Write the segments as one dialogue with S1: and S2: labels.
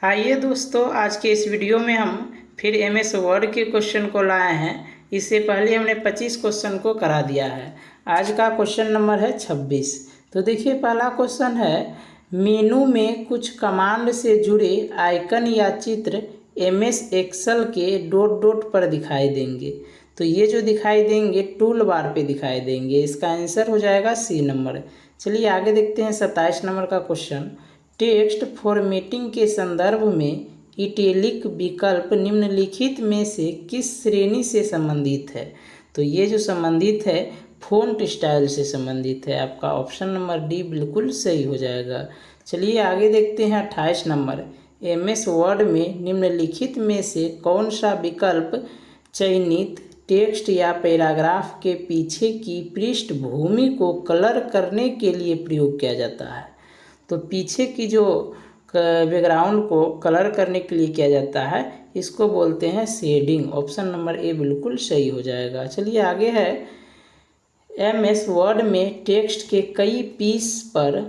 S1: आइए दोस्तों, आज के इस वीडियो में हम फिर एमएस वर्ड के क्वेश्चन को लाए हैं। इससे पहले हमने 25 क्वेश्चन को करा दिया है। आज का क्वेश्चन नंबर है 26। तो देखिए, पहला क्वेश्चन है, मेनू में कुछ कमांड से जुड़े आइकन या चित्र एमएस एक्सेल के डॉट डॉट पर दिखाई देंगे। तो ये जो दिखाई देंगे टूल बार पे दिखाई देंगे। इसका आंसर हो जाएगा सी नंबर। चलिए आगे देखते हैं 27 नंबर का क्वेश्चन। टेक्स्ट फॉर्मेटिंग के संदर्भ में इटैलिक विकल्प निम्नलिखित में से किस श्रेणी से संबंधित है? तो ये जो संबंधित है फ़ॉन्ट स्टाइल से संबंधित है। आपका ऑप्शन नंबर डी बिल्कुल सही हो जाएगा। चलिए आगे देखते हैं 28 नंबर। एमएस वर्ड में निम्नलिखित में से कौन सा विकल्प चयनित टेक्स्ट या पैराग्राफ के पीछे की पृष्ठभूमि को कलर करने के लिए प्रयोग किया जाता है? तो पीछे की जो बैकग्राउंड को कलर करने के लिए किया जाता है, इसको बोलते हैं शेडिंग। ऑप्शन नंबर ए बिल्कुल सही हो जाएगा। चलिए आगे है, एमएस वर्ड में टेक्स्ट के कई पीस पर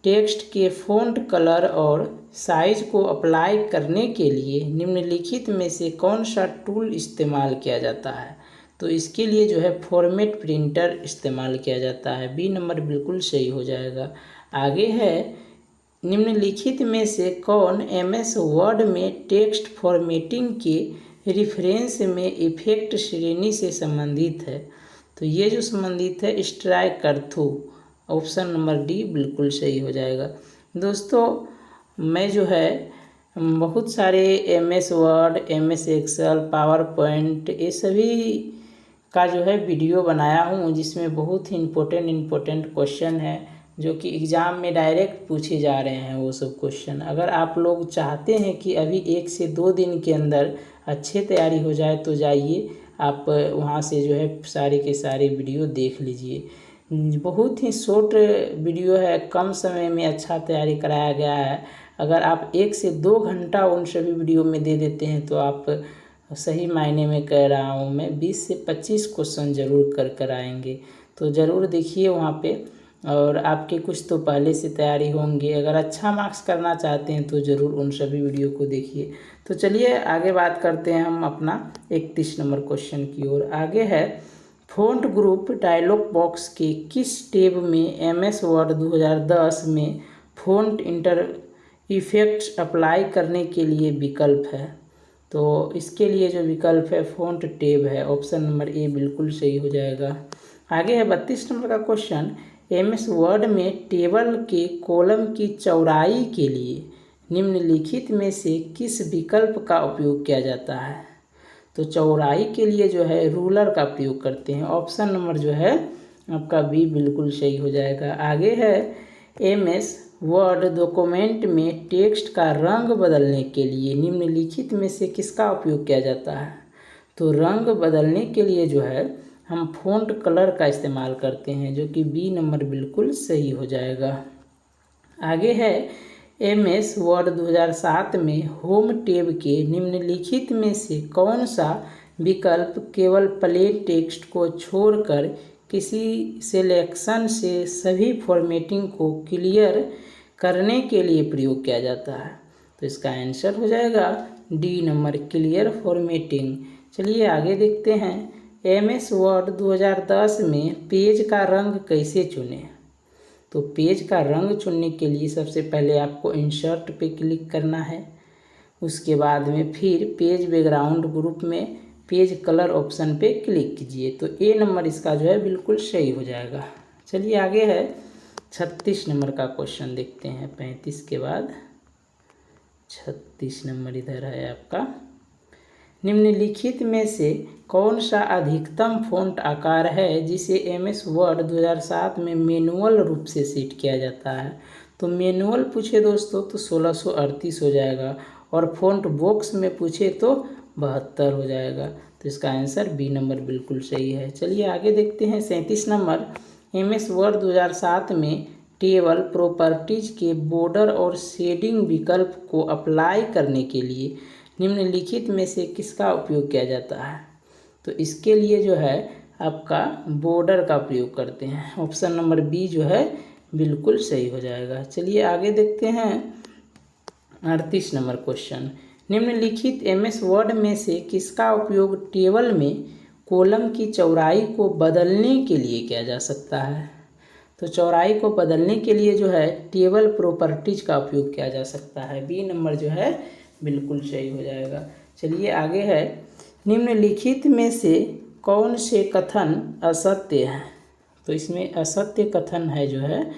S1: टेक्स्ट के फ़ॉन्ट कलर और साइज को अप्लाई करने के लिए निम्नलिखित में से कौन सा टूल इस्तेमाल किया जाता है? तो इसके लिए जो है फॉर्मेट प्रिंटर इस्तेमाल किया जाता है। बी नंबर बिल्कुल सही हो जाएगा। आगे है, निम्नलिखित में से कौन एमएस वर्ड में टेक्स्ट फॉर्मेटिंग के रेफरेंस में इफेक्ट श्रेणी से संबंधित है? तो ये जो संबंधित है स्ट्राइक करथू। ऑप्शन नंबर डी बिल्कुल सही हो जाएगा। दोस्तों, मैं जो है बहुत सारे MS Word, MS Excel, PowerPoint, ये सभी का जो है वीडियो बनाया हूँ, जिसमें बहुत ही इम्पोर्टेंट क्वेश्चन है जो कि एग्ज़ाम में डायरेक्ट पूछे जा रहे हैं वो सब क्वेश्चन। अगर आप लोग चाहते हैं कि अभी 1 से 2 दिन के अंदर अच्छे तैयारी हो जाए तो जाइए आप वहाँ से जो है सारे के सारे वीडियो देख लीजिए। बहुत ही शॉर्ट वीडियो है, कम समय में अच्छा तैयारी कराया गया है। अगर आप 1 से 2 घंटा उन सभी वीडियो में दे देते हैं तो आप, सही मायने में कह रहा हूँ मैं, 20 से 25 क्वेश्चन ज़रूर कर आएंगे। तो ज़रूर देखिए वहाँ पे, और आपके कुछ तो पहले से तैयारी होंगे। अगर अच्छा मार्क्स करना चाहते हैं तो ज़रूर उन सभी वीडियो को देखिए। तो चलिए आगे बात करते हैं हम अपना 31 नंबर क्वेश्चन की ओर। आगे है, फ़ॉन्ट ग्रुप डायलॉग बॉक्स के किस टैब में एमएस वर्ड 2010 में फ़ॉन्ट इंटर इफेक्ट्स अप्लाई करने के लिए विकल्प है? तो इसके लिए जो विकल्प है फ़ॉन्ट टैब है। ऑप्शन नंबर ए बिल्कुल सही हो जाएगा। आगे है 32 नंबर का क्वेश्चन। एमएस वर्ड में टेबल के कॉलम की चौड़ाई के लिए निम्नलिखित में से किस विकल्प का उपयोग किया जाता है? तो चौड़ाई के लिए जो है रूलर का प्रयोग करते हैं। ऑप्शन नंबर जो है आपका बी बिल्कुल सही हो जाएगा। आगे है, एमएस वर्ड डॉक्यूमेंट में टेक्स्ट का रंग बदलने के लिए निम्नलिखित में से किसका उपयोग किया जाता है? तो रंग बदलने के लिए जो है हम फ़ॉन्ट कलर का इस्तेमाल करते हैं, जो कि बी नंबर बिल्कुल सही हो जाएगा। आगे है, एमएस वर्ड 2007 में होम टैब के निम्नलिखित में से कौन सा विकल्प केवल प्लेन टेक्स्ट को छोड़कर किसी सिलेक्शन से सभी फॉर्मेटिंग को क्लियर करने के लिए प्रयोग किया जाता है? तो इसका आंसर हो जाएगा डी नंबर, क्लियर फॉर्मेटिंग। चलिए आगे देखते हैं, एमएस वर्ड 2010 में पेज का रंग कैसे चुनें? तो पेज का रंग चुनने के लिए सबसे पहले आपको इंसर्ट पे क्लिक करना है। उसके बाद में फिर पेज बैकग्राउंड ग्रुप में पेज कलर ऑप्शन पे क्लिक कीजिए। तो ए नंबर इसका जो है बिल्कुल सही हो जाएगा। चलिए आगे है 36 नंबर का क्वेश्चन देखते हैं। 35 के बाद 36 नंबर इधर है आपका। निम्नलिखित में से कौन सा अधिकतम फ़ॉन्ट आकार है जिसे एमएस वर्ड 2007 में मैनुअल रूप से सेट किया जाता है? तो मैनुअल पूछे दोस्तों तो 1638 हो जाएगा, और फ़ॉन्ट बॉक्स में पूछे तो 72 हो जाएगा। तो इसका आंसर बी नंबर बिल्कुल सही है। चलिए आगे देखते हैं 37 नंबर। एमएस वर्ड 2007 में टेबल प्रॉपर्टीज के बॉर्डर और शेडिंग विकल्प को अप्लाई करने के लिए निम्नलिखित में से किसका उपयोग किया जाता है? तो इसके लिए जो है आपका बॉर्डर का प्रयोग करते हैं। ऑप्शन नंबर बी जो है बिल्कुल सही हो जाएगा। चलिए आगे देखते हैं 38 नंबर क्वेश्चन, निम्नलिखित MS वर्ड में से किसका उपयोग टेबल में कॉलम की चौड़ाई को बदलने के लिए किया जा सकता है। तो चौड़ाई को बदलने के लिए जो है टेबल प्रॉपर्टीज का उपयोग किया जा सकता है। बी नंबर जो है बिल्कुल सही हो जाएगा। चलिए आगे है, निम्नलिखित में से कौन से कथन असत्य है। तो इसमें असत्य कथन है जो है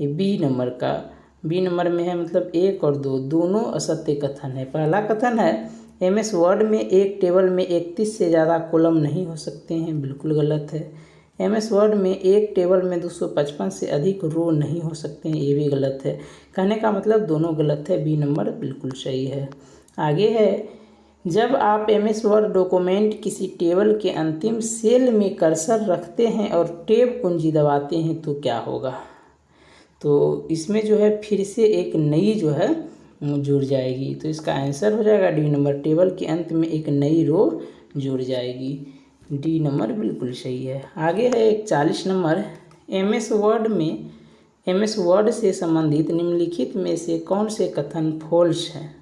S1: ये बी नंबर का, बी नंबर में है, मतलब 1 और 2 दोनों असत्य कथन है। पहला कथन है MS वर्ड में एक टेबल में 31 से ज़्यादा कॉलम नहीं हो सकते हैं, बिल्कुल गलत है। MS वर्ड में एक टेबल में 255 से अधिक रो नहीं हो सकते हैं, ये भी गलत है। कहने का मतलब दोनों गलत है, बी नंबर बिल्कुल सही है। आगे है, जब आप MS वर्ड डॉक्यूमेंट किसी टेबल के अंतिम सेल में कर्सर रखते हैं और टैब कुंजी दबाते हैं तो क्या होगा। तो इसमें जो है फिर से एक नई जो है जुड़ जाएगी। तो इसका आंसर हो जाएगा डी नंबर, टेबल के अंत में एक नई रो जुड़ जाएगी। डी नंबर बिल्कुल सही है। आगे है 41 नंबर, MS वर्ड से संबंधित निम्नलिखित में से कौन से कथन फॉल्स है।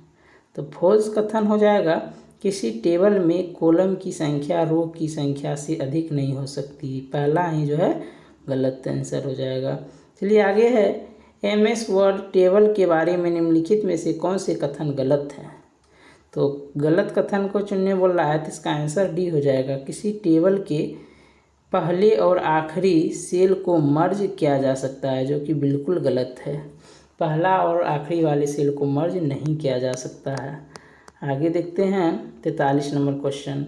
S1: तो फॉल्स कथन हो जाएगा किसी टेबल में कॉलम की संख्या रो की संख्या से अधिक नहीं हो सकती, पहला ही जो है गलत आंसर हो जाएगा। चलिए आगे है, MS वर्ड टेबल के बारे में निम्नलिखित में से कौन से कथन गलत है। तो गलत कथन को चुनने बोल रहा है, तो इसका आंसर डी हो जाएगा, किसी टेबल के पहले और आखिरी सेल को मर्ज किया जा सकता है, जो कि बिल्कुल गलत है। पहला और आखिरी वाले सेल को मर्ज नहीं किया जा सकता है। आगे देखते हैं 43 नंबर क्वेश्चन,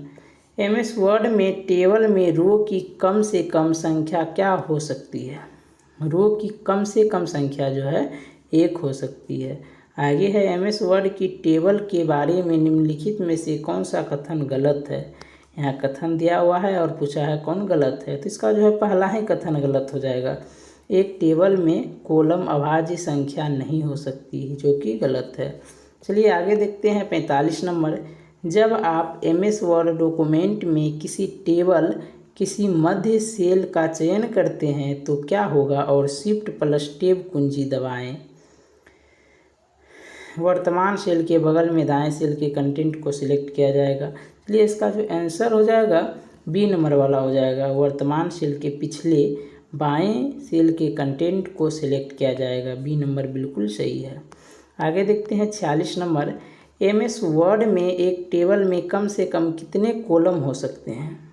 S1: MS वर्ड में टेबल में रो की कम से कम संख्या क्या हो सकती है। रो की कम से कम संख्या जो है 1 हो सकती है। आगे है, MS वर्ड की टेबल के बारे में निम्नलिखित में से कौन सा कथन गलत है। यहाँ कथन दिया हुआ है और पूछा है कौन गलत है, तो इसका जो है पहला ही कथन गलत हो जाएगा। एक टेबल में कॉलम अभाज्य संख्या नहीं हो सकती, जो कि गलत है। चलिए आगे देखते हैं 45 नंबर, जब आप MS वर्ड डॉक्यूमेंट में किसी टेबल किसी मध्य सेल का चयन करते हैं तो क्या होगा और Shift+Tab कुंजी दबाएं। वर्तमान सेल के बगल में दाएं सेल के कंटेंट को सिलेक्ट किया जाएगा। इसलिए इसका जो आंसर हो जाएगा बी नंबर वाला हो जाएगा, वर्तमान सेल के पिछले बाएं सेल के कंटेंट को सिलेक्ट किया जाएगा। बी नंबर बिल्कुल सही है। आगे देखते हैं 46 नंबर, MS वर्ड में एक टेबल में कम से कम कितने कॉलम हो सकते हैं।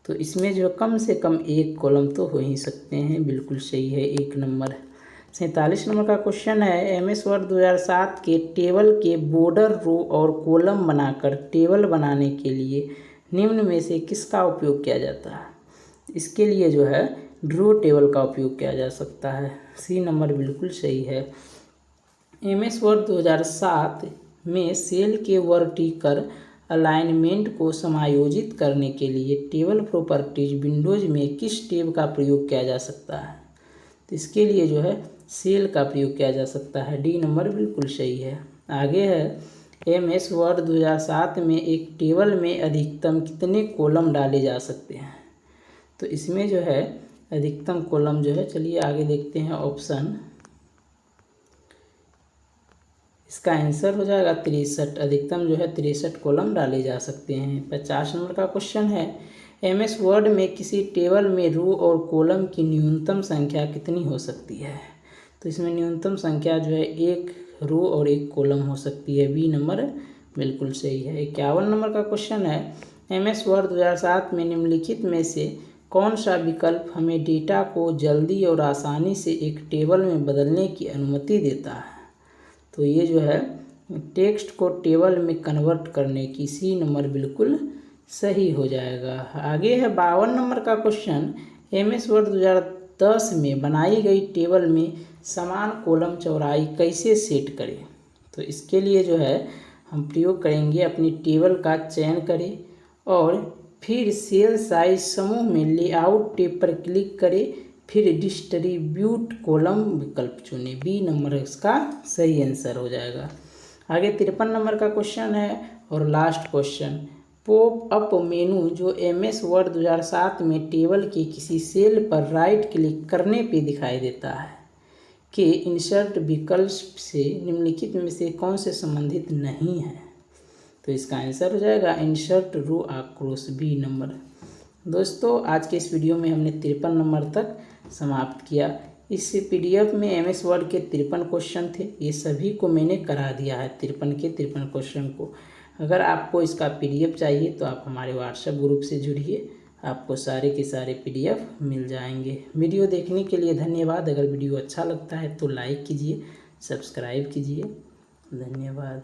S1: तो इसमें जो कम से कम 1 कॉलम तो हो ही सकते हैं, बिल्कुल सही है 1 नंबर। 47 नंबर का क्वेश्चन है, MS वर्ड 2007 के टेबल के बॉर्डर रो और कॉलम बनाकर टेबल बनाने के लिए निम्न में से किसका उपयोग किया जाता है। इसके लिए जो है ड्रॉ टेबल का उपयोग किया जा सकता है। सी नंबर बिल्कुल सही है। MS वर्ड 2007 में सेल के वर्टिकल अलाइनमेंट को समायोजित करने के लिए टेबल प्रॉपर्टीज विंडोज में किस टैब का प्रयोग किया जा सकता है। तो इसके लिए जो है सेल का प्रयोग किया जा सकता है। डी नंबर बिल्कुल सही है। आगे है, MS वर्ड 2007 में एक टेबल में अधिकतम कितने कॉलम डाले जा सकते हैं। तो इसमें जो है अधिकतम कॉलम जो है, चलिए आगे देखते हैं ऑप्शन, इसका आंसर हो जाएगा 63, अधिकतम जो है 63 कॉलम डाले जा सकते हैं। 50 नंबर का क्वेश्चन है, MS वर्ड में किसी टेबल में रो और कॉलम की न्यूनतम संख्या कितनी हो सकती है। तो इसमें न्यूनतम संख्या जो है 1 रो और 1 कॉलम हो सकती है। बी नंबर बिल्कुल सही है। 51 नंबर का क्वेश्चन है, MS वर्ड 2007 में निम्नलिखित में से कौन सा विकल्प हमें डेटा को जल्दी और आसानी से एक टेबल में बदलने की अनुमति देता है। तो ये जो है टेक्स्ट को टेबल में कन्वर्ट करने की, सी नंबर बिल्कुल सही हो जाएगा। आगे है 52 नंबर का क्वेश्चन, MS वर्ड 2010 में बनाई गई टेबल में समान कॉलम चौड़ाई कैसे सेट करें। तो इसके लिए जो है हम प्रयोग करेंगे, अपनी टेबल का चयन करें और फिर सेल साइज समूह में लेआउट टैब पर क्लिक करें, फिर डिस्ट्रीब्यूट कॉलम विकल्प चुनें। बी नंबर इसका सही आंसर हो जाएगा। आगे 53 नंबर का क्वेश्चन है और last question, pop up menu जो MS वर्ड 2007 में टेबल के किसी सेल पर राइट क्लिक करने पे दिखाई देता है, के इंसर्ट विकल्प से निम्नलिखित में से कौन से संबंधित नहीं है। तो इसका आंसर हो जाएगा insert row across B number. दोस्तों आज के इस वीडियो में हमने 53 नंबर तक समाप्त किया। इस पीडीएफ में एमएस वर्ड के 53 क्वेश्चन थे, ये सभी को मैंने करा दिया है 53 के 53 क्वेश्चन को। अगर आपको इसका पीडीएफ चाहिए तो आप हमारे व्हाट्सएप ग्रुप से जुड़िए, आपको सारे के सारे पीडीएफ मिल जाएंगे। वीडियो देखने के लिए धन्यवाद। अगर वीडियो अच्छा लगता है तो लाइक कीजिए, सब्सक्राइब कीजिए। धन्यवाद।